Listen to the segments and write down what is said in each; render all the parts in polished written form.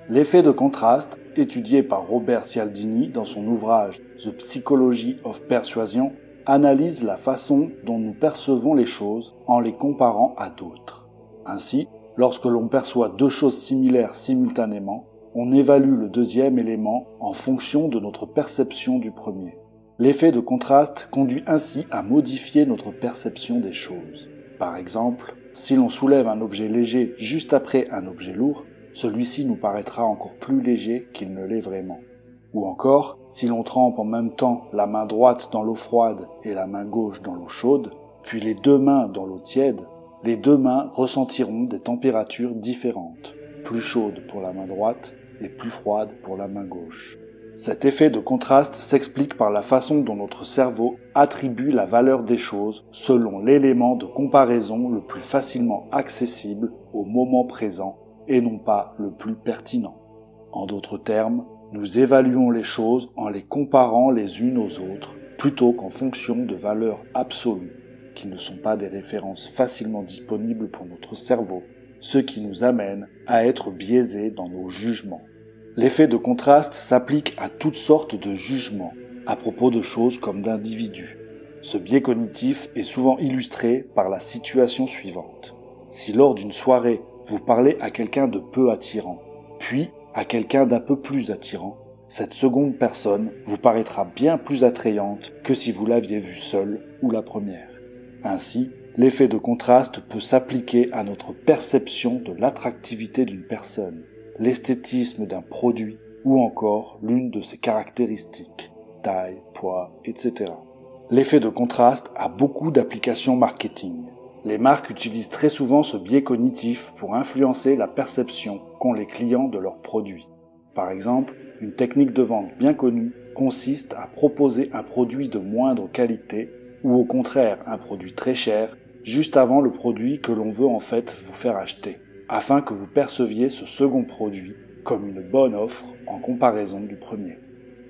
L'effet de contraste, étudié par Robert Cialdini dans son ouvrage The Psychology of Persuasion, analyse la façon dont nous percevons les choses en les comparant à d'autres. Ainsi, lorsque l'on perçoit deux choses similaires simultanément, on évalue le deuxième élément en fonction de notre perception du premier. L'effet de contraste conduit ainsi à modifier notre perception des choses. Par exemple, si l'on soulève un objet léger juste après un objet lourd, celui-ci nous paraîtra encore plus léger qu'il ne l'est vraiment. Ou encore, si l'on trempe en même temps la main droite dans l'eau froide et la main gauche dans l'eau chaude, puis les deux mains dans l'eau tiède, les deux mains ressentiront des températures différentes, plus chaudes pour la main droite et plus froides pour la main gauche. Cet effet de contraste s'explique par la façon dont notre cerveau attribue la valeur des choses selon l'élément de comparaison le plus facilement accessible au moment présent et non pas le plus pertinent. En d'autres termes, nous évaluons les choses en les comparant les unes aux autres plutôt qu'en fonction de valeurs absolues, qui ne sont pas des références facilement disponibles pour notre cerveau, ce qui nous amène à être biaisés dans nos jugements. L'effet de contraste s'applique à toutes sortes de jugements, à propos de choses comme d'individus. Ce biais cognitif est souvent illustré par la situation suivante. Si lors d'une soirée, vous parlez à quelqu'un de peu attirant, puis à quelqu'un d'un peu plus attirant, cette seconde personne vous paraîtra bien plus attrayante que si vous l'aviez vue seule ou la première. Ainsi, l'effet de contraste peut s'appliquer à notre perception de l'attractivité d'une personne, l'esthétisme d'un produit ou encore l'une de ses caractéristiques, taille, poids, etc. L'effet de contraste a beaucoup d'applications marketing. Les marques utilisent très souvent ce biais cognitif pour influencer la perception qu'ont les clients de leurs produits. Par exemple, une technique de vente bien connue consiste à proposer un produit de moindre qualité ou au contraire un produit très cher juste avant le produit que l'on veut en fait vous faire acheter, afin que vous perceviez ce second produit comme une bonne offre en comparaison du premier.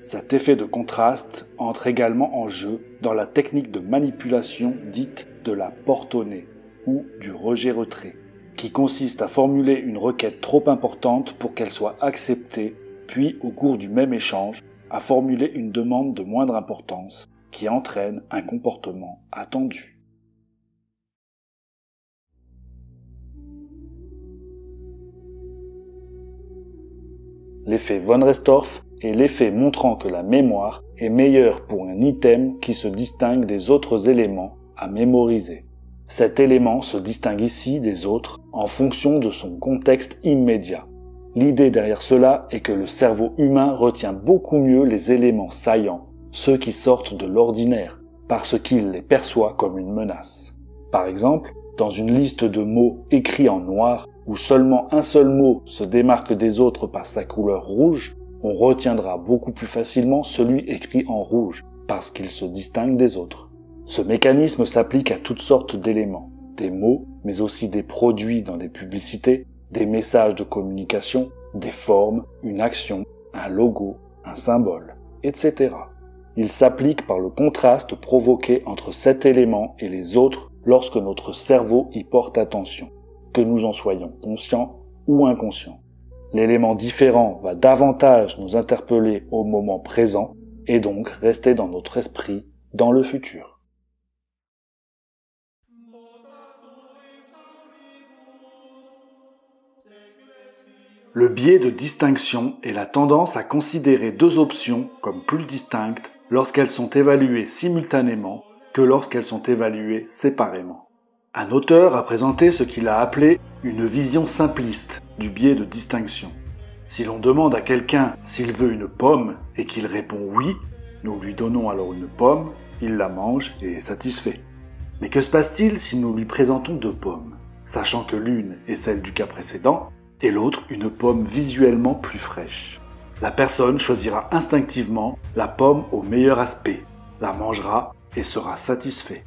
Cet effet de contraste entre également en jeu dans la technique de manipulation dite de la porte au nez ou du rejet-retrait, qui consiste à formuler une requête trop importante pour qu'elle soit acceptée, puis au cours du même échange, à formuler une demande de moindre importance qui entraîne un comportement attendu. L'effet von Restorff est l'effet montrant que la mémoire est meilleure pour un item qui se distingue des autres éléments à mémoriser. Cet élément se distingue ici des autres en fonction de son contexte immédiat. L'idée derrière cela est que le cerveau humain retient beaucoup mieux les éléments saillants, ceux qui sortent de l'ordinaire, parce qu'il les perçoit comme une menace. Par exemple, dans une liste de mots écrits en noir, où seulement un seul mot se démarque des autres par sa couleur rouge, on retiendra beaucoup plus facilement celui écrit en rouge, parce qu'il se distingue des autres. Ce mécanisme s'applique à toutes sortes d'éléments, des mots, mais aussi des produits dans des publicités, des messages de communication, des formes, une action, un logo, un symbole, etc. Il s'applique par le contraste provoqué entre cet élément et les autres lorsque notre cerveau y porte attention, que nous en soyons conscients ou inconscients. L'élément différent va davantage nous interpeller au moment présent et donc rester dans notre esprit dans le futur. Le biais de distinction est la tendance à considérer deux options comme plus distinctes lorsqu'elles sont évaluées simultanément que lorsqu'elles sont évaluées séparément. Un auteur a présenté ce qu'il a appelé une vision simpliste du biais de distinction. Si l'on demande à quelqu'un s'il veut une pomme et qu'il répond oui, nous lui donnons alors une pomme, il la mange et est satisfait. Mais que se passe-t-il si nous lui présentons deux pommes, sachant que l'une est celle du cas précédent et l'autre une pomme visuellement plus fraîche? La personne choisira instinctivement la pomme au meilleur aspect, la mangera et sera satisfait.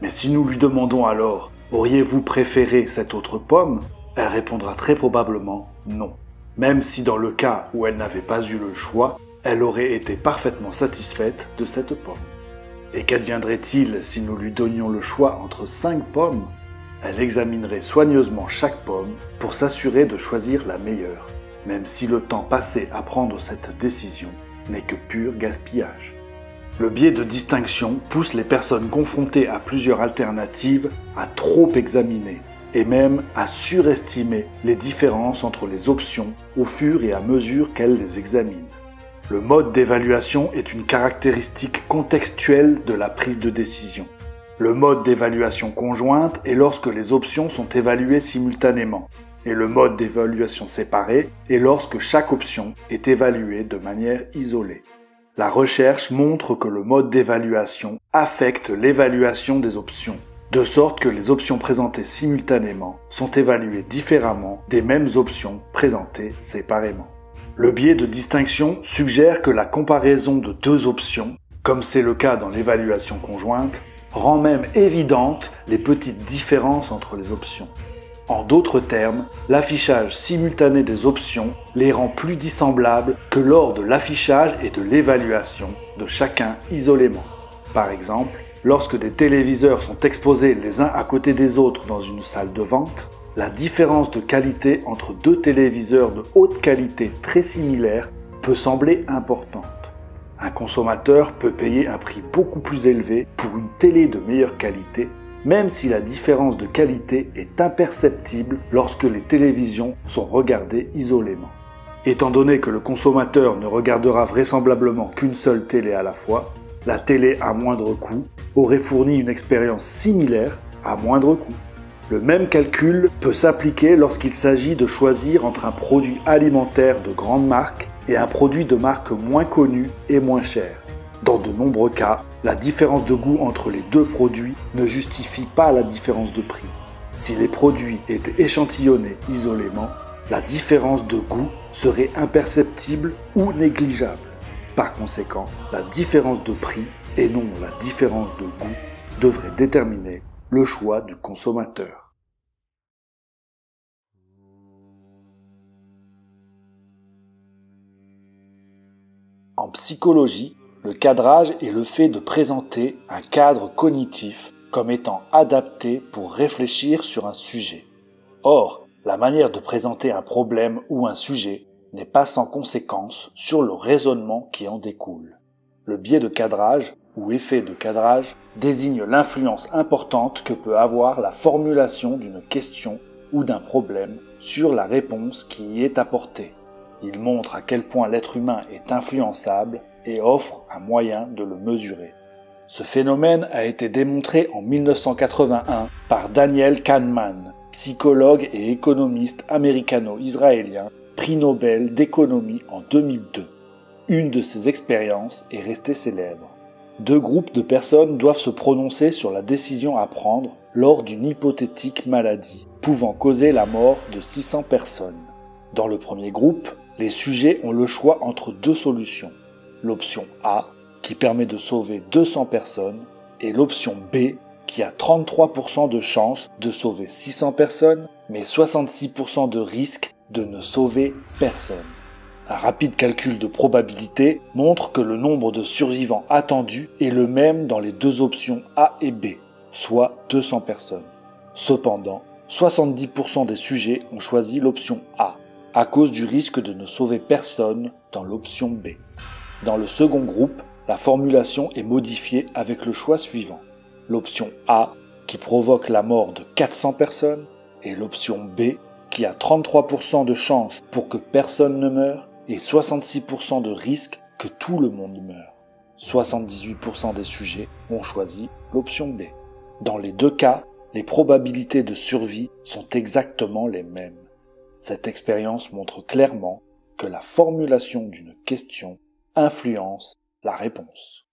Mais si nous lui demandons alors « Auriez-vous préféré cette autre pomme ?», elle répondra très probablement non, même si dans le cas où elle n'avait pas eu le choix, elle aurait été parfaitement satisfaite de cette pomme. Et qu'adviendrait-il si nous lui donnions le choix entre 5 pommes ? Elle examinerait soigneusement chaque pomme pour s'assurer de choisir la meilleure. même si le temps passé à prendre cette décision n'est que pur gaspillage. Le biais de distinction pousse les personnes confrontées à plusieurs alternatives à trop examiner et même à surestimer les différences entre les options au fur et à mesure qu'elles les examinent. Le mode d'évaluation est une caractéristique contextuelle de la prise de décision. Le mode d'évaluation conjointe est lorsque les options sont évaluées simultanément, et le mode d'évaluation séparé est lorsque chaque option est évaluée de manière isolée. La recherche montre que le mode d'évaluation affecte l'évaluation des options, de sorte que les options présentées simultanément sont évaluées différemment des mêmes options présentées séparément. Le biais de distinction suggère que la comparaison de deux options, comme c'est le cas dans l'évaluation conjointe, rend même évidentes les petites différences entre les options. En d'autres termes, l'affichage simultané des options les rend plus dissemblables que lors de l'affichage et de l'évaluation de chacun isolément. Par exemple, lorsque des téléviseurs sont exposés les uns à côté des autres dans une salle de vente, la différence de qualité entre deux téléviseurs de haute qualité très similaires peut sembler importante. Un consommateur peut payer un prix beaucoup plus élevé pour une télé de meilleure qualité, même si la différence de qualité est imperceptible lorsque les télévisions sont regardées isolément. Étant donné que le consommateur ne regardera vraisemblablement qu'une seule télé à la fois, la télé à moindre coût aurait fourni une expérience similaire à moindre coût. Le même calcul peut s'appliquer lorsqu'il s'agit de choisir entre un produit alimentaire de grande marque et un produit de marque moins connue et moins cher. Dans de nombreux cas, la différence de goût entre les deux produits ne justifie pas la différence de prix. Si les produits étaient échantillonnés isolément, la différence de goût serait imperceptible ou négligeable. Par conséquent, la différence de prix et non la différence de goût devrait déterminer le choix du consommateur. En psychologie, le cadrage est le fait de présenter un cadre cognitif comme étant adapté pour réfléchir sur un sujet. Or, la manière de présenter un problème ou un sujet n'est pas sans conséquence sur le raisonnement qui en découle. Le biais de cadrage ou effet de cadrage désigne l'influence importante que peut avoir la formulation d'une question ou d'un problème sur la réponse qui y est apportée. Il montre à quel point l'être humain est influençable et offre un moyen de le mesurer. Ce phénomène a été démontré en 1981 par Daniel Kahneman, psychologue et économiste américano-israélien, prix Nobel d'économie en 2002. Une de ses expériences est restée célèbre. Deux groupes de personnes doivent se prononcer sur la décision à prendre lors d'une hypothétique maladie, pouvant causer la mort de 600 personnes. Dans le premier groupe, les sujets ont le choix entre deux solutions. L'option A, qui permet de sauver 200 personnes, et l'option B, qui a 33% de chance de sauver 600 personnes, mais 66% de risque de ne sauver personne. Un rapide calcul de probabilité montre que le nombre de survivants attendus est le même dans les deux options A et B, soit 200 personnes. Cependant, 70% des sujets ont choisi l'option A, à cause du risque de ne sauver personne dans l'option B. Dans le second groupe, la formulation est modifiée avec le choix suivant. L'option A, qui provoque la mort de 400 personnes, et l'option B, qui a 33% de chance pour que personne ne meure, et 66% de risque que tout le monde meure. 78% des sujets ont choisi l'option B. Dans les deux cas, les probabilités de survie sont exactement les mêmes. Cette expérience montre clairement que la formulation d'une question influence la réponse.